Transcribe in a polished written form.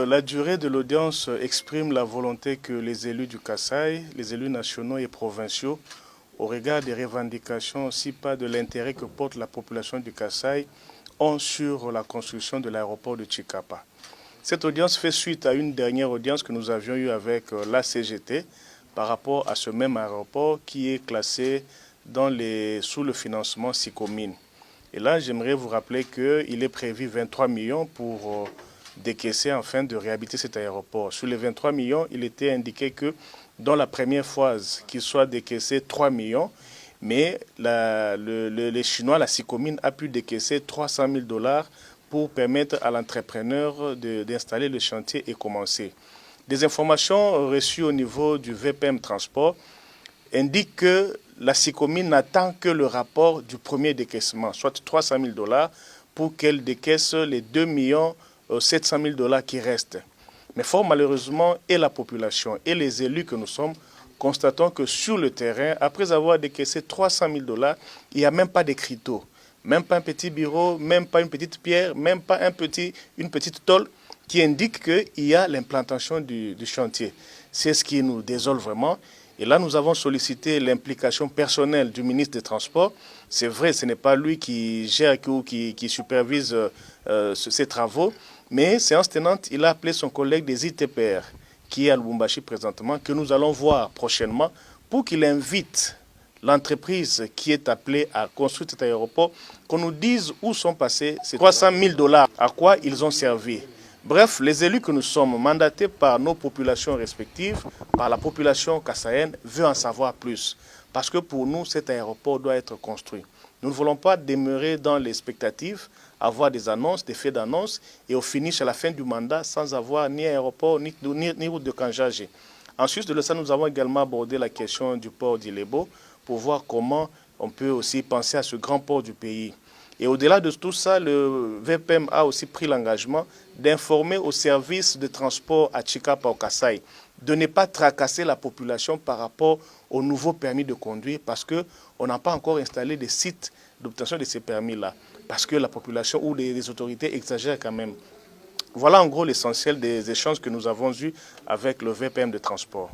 La durée de l'audience exprime la volonté que les élus du Kasaï, les élus nationaux et provinciaux, au regard des revendications, aussi pas de l'intérêt que porte la population du Kasaï, ont sur la construction de l'aéroport de Tchikapa. Cette audience fait suite à une dernière audience que nous avions eue avec la CGT par rapport à ce même aéroport qui est classé sous le financement SICOMINE. Et là, j'aimerais vous rappeler qu'il est prévu 23 millions pour décaisser afin de réhabiliter cet aéroport. Sur les 23 millions, il était indiqué que dans la première phase, qu'il soit décaissé 3 millions, mais les Chinois, la SICOMINE, a pu décaisser 300 000 $ pour permettre à l'entrepreneur d'installer le chantier et commencer. Des informations reçues au niveau du VPM Transport indiquent que la SICOMINE n'attend que le rapport du premier décaissement, soit 300 000 $, pour qu'elle décaisse les 2 700 000 $ qui restent. Mais fort malheureusement, et la population et les élus que nous sommes, constatons que sur le terrain, après avoir décaissé 300 000 $, il n'y a même pas d'écriteau, même pas un petit bureau, même pas une petite pierre, même pas une petite tôle qui indique qu'il y a l'implantation du chantier. C'est ce qui nous désole vraiment. Et là, nous avons sollicité l'implication personnelle du ministre des Transports. C'est vrai, ce n'est pas lui qui gère ou qui supervise ces travaux, mais séance tenante, il a appelé son collègue des ITPR, qui est à Lubumbashi présentement, que nous allons voir prochainement, pour qu'il invite l'entreprise qui est appelée à construire cet aéroport, qu'on nous dise où sont passés ces 300 000 $, à quoi ils ont servi. Bref, les élus que nous sommes, mandatés par nos populations respectives, par la population kassaïenne, veulent en savoir plus. Parce que pour nous, cet aéroport doit être construit. Nous ne voulons pas demeurer dans les expectatives, avoir des annonces, des faits d'annonces, et au finish, à la fin du mandat, sans avoir ni aéroport, ni route de Kanjagé. Ensuite de ça, nous avons également abordé la question du port d'Ilebo pour voir comment on peut aussi penser à ce grand port du pays. Et au-delà de tout ça, le VPM a aussi pris l'engagement d'informer au service de transport à Tchikapa au Kasaï de ne pas tracasser la population par rapport aux nouveaux permis de conduire parce qu'on n'a pas encore installé des sites d'obtention de ces permis-là. Parce que la population ou les autorités exagèrent quand même. Voilà en gros l'essentiel des échanges que nous avons eus avec le VPM de transport.